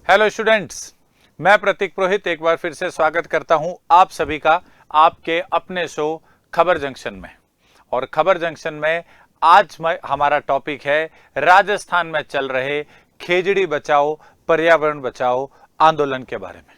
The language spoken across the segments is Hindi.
हेलो स्टूडेंट्स, मैं प्रतीक पुरोहित एक बार फिर से स्वागत करता हूं आप सभी का आपके अपने शो खबर जंक्शन में। और खबर जंक्शन में आज हमारा टॉपिक है राजस्थान में चल रहे खेजड़ी बचाओ पर्यावरण बचाओ आंदोलन के बारे में।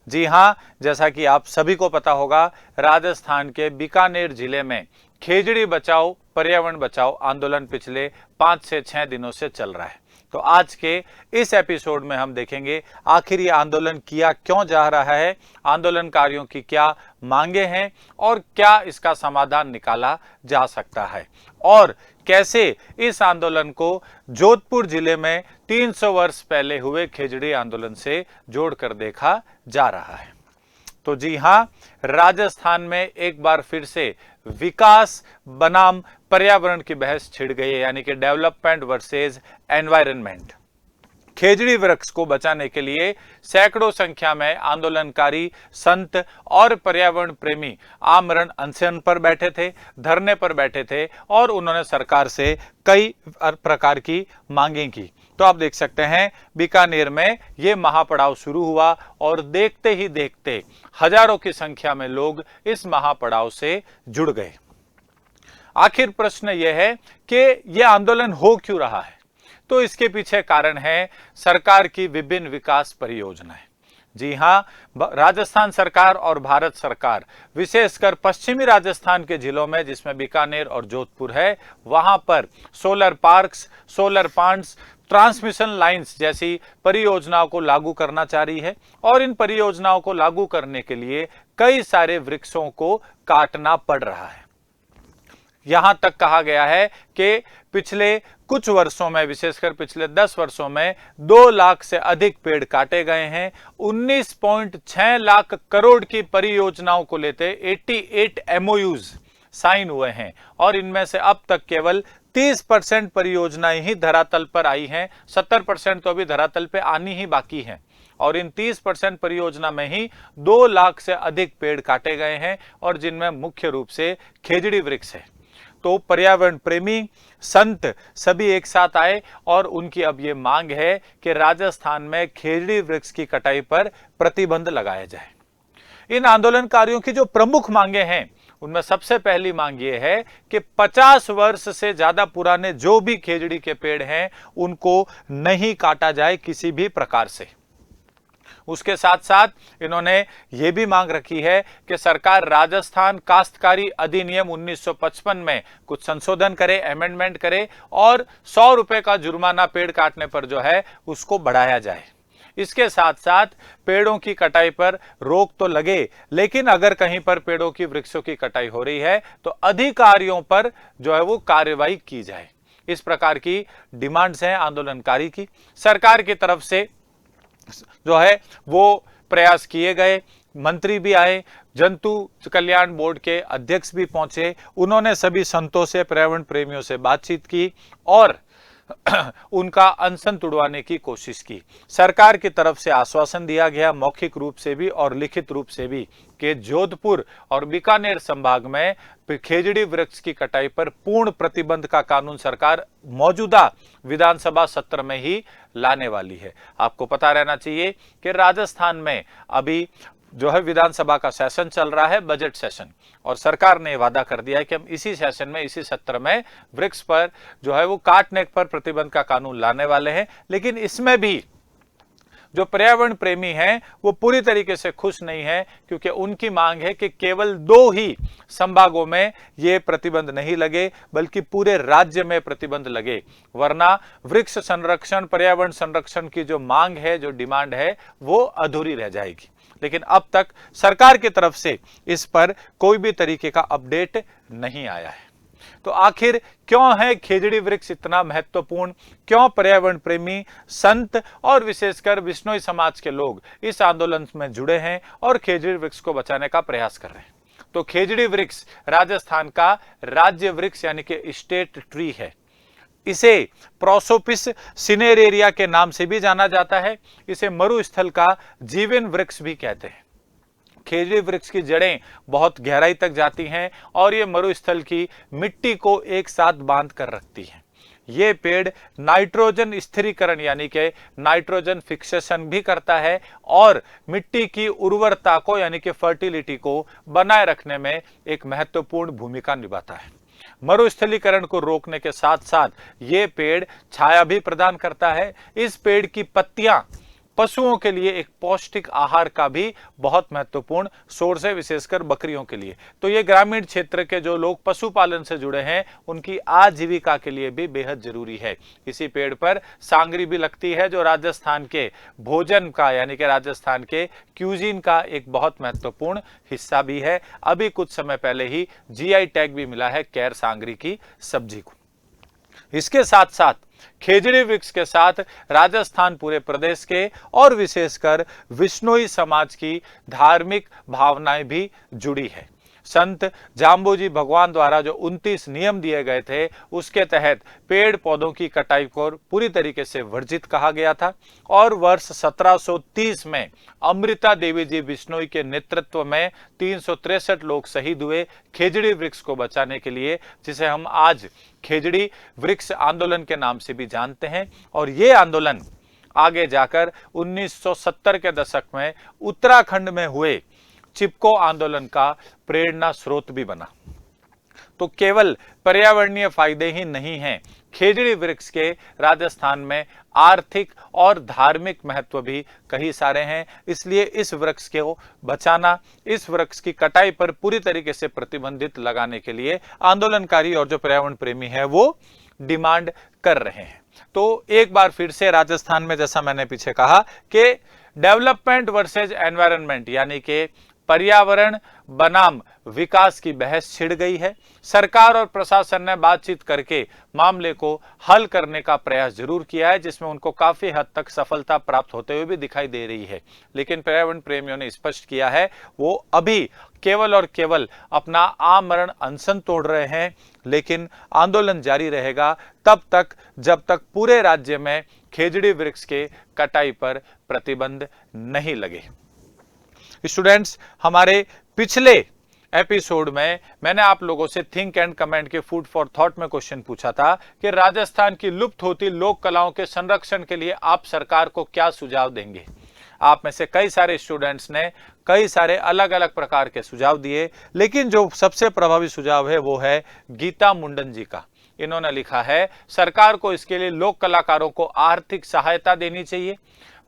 जी हां, जैसा कि आप सभी को पता होगा, राजस्थान के बीकानेर जिले में खेजड़ी बचाओ पर्यावरण बचाओ आंदोलन पिछले 5 से 6 दिनों से चल रहा है। तो आज के इस एपिसोड में हम देखेंगे आखिर ये आंदोलन किया क्यों जा रहा है, आंदोलनकारियों की क्या मांगे हैं और क्या इसका समाधान निकाला जा सकता है, और कैसे इस आंदोलन को जोधपुर जिले में 300 वर्ष पहले हुए खेजड़ी आंदोलन से जोड़कर देखा जा रहा है। तो जी हां, राजस्थान में एक बार फिर से विकास बनाम पर्यावरण की बहस छिड़ गई है, यानी कि डेवलपमेंट वर्सेस एनवायरनमेंट। खेजड़ी वृक्ष को बचाने के लिए सैकड़ों संख्या में आंदोलनकारी संत और पर्यावरण प्रेमी आमरण अनशन पर बैठे थे, धरने पर बैठे थे और उन्होंने सरकार से कई प्रकार की मांगे की। तो आप देख सकते हैं बीकानेर में यह महापड़ाव शुरू हुआ और देखते ही देखते हजारों की संख्या में लोग इस महापड़ाव से जुड़ गए। आखिर प्रश्न यह है कि यह आंदोलन हो क्यों रहा है? तो इसके पीछे कारण है सरकार की विभिन्न विकास परियोजनाएं। जी हां, राजस्थान सरकार और भारत सरकार विशेषकर पश्चिमी राजस्थान के जिलों में, जिसमें बीकानेर और जोधपुर है, वहां पर solar parks, solar plants, transmission lines जैसी परियोजनाओं को लागू करना चाह रही है। और इन परियोजनाओं को लागू करने के लिए कई सारे वृक्षों को काटना पड़ रहा है। यहां तक कहा गया है कि पिछले कुछ वर्षों में, विशेषकर पिछले 10 वर्षों में 2 लाख से अधिक पेड़ काटे गए हैं। 19.6 लाख करोड़ की परियोजनाओं को लेते 88 MOUs साइन हुए हैं और इनमें से अब तक केवल 30% परियोजनाएं ही धरातल पर आई हैं। 70% तो अभी धरातल पे आनी ही बाकी हैं और इन 30% परियोजना में ही 2 लाख से अधिक पेड़ काटे गए हैं और जिनमें मुख्य रूप से खेजड़ी वृक्ष है। तो पर्यावरण प्रेमी संत सभी एक साथ आए और उनकी अब ये मांग है कि राजस्थान में खेजड़ी वृक्ष की कटाई पर प्रतिबंध लगाया जाए। इन आंदोलनकारियों की जो प्रमुख मांगे हैं उनमें सबसे पहली मांग ये है कि 50 वर्ष से ज्यादा पुराने जो भी खेजड़ी के पेड़ हैं उनको नहीं काटा जाए किसी भी प्रकार से। उसके साथ साथ इन्होंने ये भी मांग रखी है कि सरकार राजस्थान काश्तकारी अधिनियम 1955 में कुछ संशोधन करे, अमेंडमेंट करे और 100 रुपए का जुर्माना पेड़ काटने पर जो है उसको बढ़ाया जाए। इसके साथ साथ पेड़ों की कटाई पर रोक तो लगे, लेकिन अगर कहीं पर पेड़ों की वृक्षों की कटाई हो रही है तो अधिकारियों पर जो है वो कार्रवाई की जाए। इस प्रकार की डिमांड्स हैं आंदोलनकारी की। सरकार की तरफ से जो है वो प्रयास किए गए, मंत्री भी आए, जंतु कल्याण बोर्ड के अध्यक्ष भी पहुंचे, उन्होंने सभी संतों से, पर्यावरण प्रेमियों से बातचीत की और उनका अनशन तुड़वाने की कोशिश की। सरकार की तरफ से आश्वासन दिया गया, मौखिक रूप से भी और लिखित रूप से भी, कि जोधपुर और बीकानेर संभाग में खेजड़ी वृक्ष की कटाई पर पूर्ण प्रतिबंध का कानून सरकार मौजूदा विधानसभा सत्र में ही लाने वाली है। आपको पता रहना चाहिए कि राजस्थान में अभी जो है विधानसभा का सेशन चल रहा है, बजट सेशन, और सरकार ने वादा कर दिया है कि हम इसी सेशन में, इसी सत्र में वृक्ष पर जो है वो काटने पर प्रतिबंध का कानून लाने वाले हैं। लेकिन इसमें भी जो पर्यावरण प्रेमी हैं वो पूरी तरीके से खुश नहीं है, क्योंकि उनकी मांग है कि केवल 2 ही संभागों में ये प्रतिबंध नहीं लगे बल्कि पूरे राज्य में प्रतिबंध लगे, वरना वृक्ष संरक्षण, पर्यावरण संरक्षण की जो मांग है, जो डिमांड है, वो अधूरी रह जाएगी। लेकिन अब तक सरकार की तरफ से इस पर कोई भी तरीके का अपडेट नहीं आया है। तो आखिर क्यों है खेजड़ी वृक्ष इतना महत्वपूर्ण? क्यों पर्यावरण प्रेमी संत और विशेषकर बिश्नोई समाज के लोग इस आंदोलन में जुड़े हैं और खेजड़ी वृक्ष को बचाने का प्रयास कर रहे हैं? तो खेजड़ी वृक्ष राजस्थान का राज्य वृक्ष यानी कि स्टेट ट्री है। इसे प्रोसोपिस सिनेरेरिया के नाम से भी जाना जाता है। इसे मरुस्थल का जीवन वृक्ष भी कहते हैं। खेजड़ी वृक्ष की जड़ें बहुत गहराई तक जाती हैं और ये मरुस्थल की मिट्टी को एक साथ बांध कर रखती हैं। ये पेड़ नाइट्रोजन स्थिरीकरण यानी कि नाइट्रोजन फिक्सेशन भी करता है और मिट्टी की उर्वरता को यानी कि फर्टिलिटी को बनाए रखने में एक महत्वपूर्ण भूमिका निभाता है। मरुस्थलीकरण को रोकने के साथ साथ ये पेड़ छाया भी प्रदान करता है। इस पेड़ की पत्तियां पशुओं के लिए एक पौष्टिक आहार का भी बहुत महत्वपूर्ण सोर्स है, विशेषकर बकरियों के लिए। तो ये ग्रामीण क्षेत्र के जो लोग पशुपालन से जुड़े हैं उनकी आजीविका के लिए भी बेहद जरूरी है। इसी पेड़ पर सांगरी भी लगती है जो राजस्थान के भोजन का यानी कि राजस्थान के क्यूजीन का एक बहुत महत्वपूर्ण हिस्सा भी है। अभी कुछ समय पहले ही जीआई टैग भी मिला है कैर सांगरी की सब्जी को। इसके साथ साथ खेजड़ी वृक्ष के साथ राजस्थान पूरे प्रदेश के और विशेषकर विश्नोई समाज की धार्मिक भावनाएं भी जुड़ी है। संत जाम्बोजी भगवान द्वारा जो 29 नियम दिए गए थे उसके तहत पेड़ पौधों की कटाई को पूरी तरीके से वर्जित कहा गया था और वर्ष 1730 में अमृता देवी जी बिश्नोई के नेतृत्व में 363 लोग शहीद हुए खेजड़ी वृक्ष को बचाने के लिए, जिसे हम आज खेजड़ी वृक्ष आंदोलन के नाम से भी जानते हैं। और ये आंदोलन आगे जाकर 1970 के दशक में उत्तराखंड में हुए चिपको आंदोलन का प्रेरणा स्रोत भी बना। तो केवल पर्यावरणीय फायदे ही नहीं हैं, खेजड़ी वृक्ष के राजस्थान में आर्थिक और धार्मिक महत्व भी कई सारे हैं। इसलिए इस वृक्ष को बचाना, इस वृक्ष की कटाई पर पूरी तरीके से प्रतिबंधित लगाने के लिए आंदोलनकारी और जो पर्यावरण प्रेमी है वो डिमांड कर रहे हैं। तो एक बार फिर से राजस्थान में जैसा मैंने पीछे कहा कि डेवलपमेंट वर्सेज एनवायरनमेंट यानी कि पर्यावरण बनाम विकास की बहस छिड़ गई है। सरकार और प्रशासन ने बातचीत करके मामले को हल करने का प्रयास जरूर किया है, जिसमें उनको काफी हद तक सफलता प्राप्त होते हुए भी दिखाई दे रही है। लेकिन पर्यावरण प्रेमियों ने स्पष्ट किया है वो अभी केवल और केवल अपना आमरण अनशन तोड़ रहे हैं, लेकिन आंदोलन जारी रहेगा तब तक जब तक पूरे राज्य में खेजड़ी वृक्ष के कटाई पर प्रतिबंध नहीं लगे। स्टूडेंट्स, हमारे पिछले एपिसोड में मैंने आप लोगों से थिंक एंड कमेंट के फूड फॉर थॉट में क्वेश्चन पूछा था कि राजस्थान की लुप्त होती लोक कलाओं के संरक्षण के लिए आप सरकार को क्या सुझाव देंगे। आप में से कई सारे स्टूडेंट्स ने कई सारे अलग अलग प्रकार के सुझाव दिए, लेकिन जो सबसे प्रभावी सुझाव है वो है गीता मुंडन जी का। इन्होंने लिखा है सरकार को इसके लिए लोक कलाकारों को आर्थिक सहायता देनी चाहिए,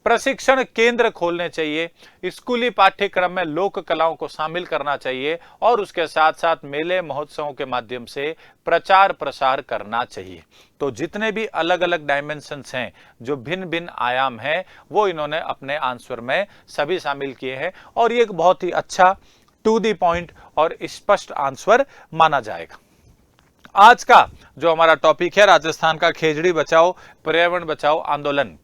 प्रशिक्षण केंद्र खोलने चाहिए, स्कूली पाठ्यक्रम में लोक कलाओं को शामिल करना चाहिए और उसके साथ साथ मेले महोत्सवों के माध्यम से प्रचार प्रसार करना चाहिए। तो जितने भी अलग अलग डायमेंशंस हैं, जो भिन्न भिन्न आयाम हैं, वो इन्होंने अपने आंसर में सभी शामिल किए हैं और ये एक बहुत ही अच्छा टू द पॉइंट और स्पष्ट आंसर माना जाएगा। आज का जो हमारा टॉपिक है राजस्थान का खेजड़ी बचाओ पर्यावरण बचाओ आंदोलन,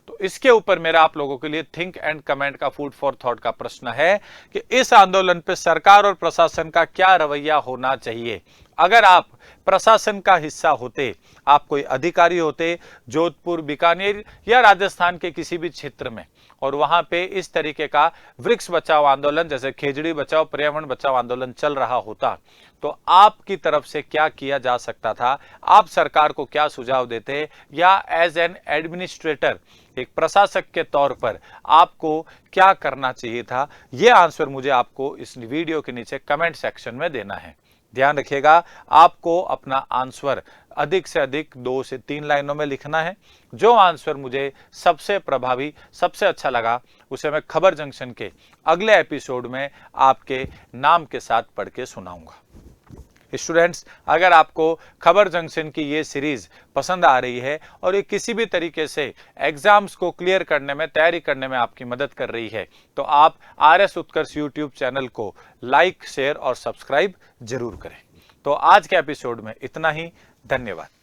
तो इसके ऊपर मेरा आप लोगों के लिए थिंक एंड कमेंट का फूड फॉर थॉट का प्रश्न है कि इस आंदोलन पे सरकार और प्रशासन का क्या रवैया होना चाहिए। अगर आप प्रशासन का हिस्सा होते, आप कोई अधिकारी होते जोधपुर, बीकानेर या राजस्थान के किसी भी क्षेत्र में, और वहां पे इस तरीके का वृक्ष बचाओ आंदोलन जैसे खेजड़ी बचाओ पर्यावरण बचाओ आंदोलन चल रहा होता, तो आपकी तरफ से क्या किया जा सकता था, आप सरकार को क्या सुझाव देते, या एज एन एडमिनिस्ट्रेटर एक प्रशासक के तौर पर आपको क्या करना चाहिए था। यह आंसर मुझे आपको इस वीडियो के नीचे कमेंट सेक्शन में देना है। ध्यान रखिएगा, आपको अपना आंसर अधिक से अधिक 2 से 3 लाइनों में लिखना है। जो आंसर मुझे सबसे प्रभावी, सबसे अच्छा लगा, उसे मैं खबर जंक्शन के अगले एपिसोड में आपके नाम के साथ पढ़ के सुनाऊंगा। स्टूडेंट्स, अगर आपको खबर जंक्शन की ये सीरीज पसंद आ रही है और ये किसी भी तरीके से एग्जाम्स को क्लियर करने में, तैयारी करने में आपकी मदद कर रही है, तो आप RS उत्कर्ष यूट्यूब चैनल को लाइक, शेयर और सब्सक्राइब जरूर करें। तो आज के एपिसोड में इतना ही। धन्यवाद।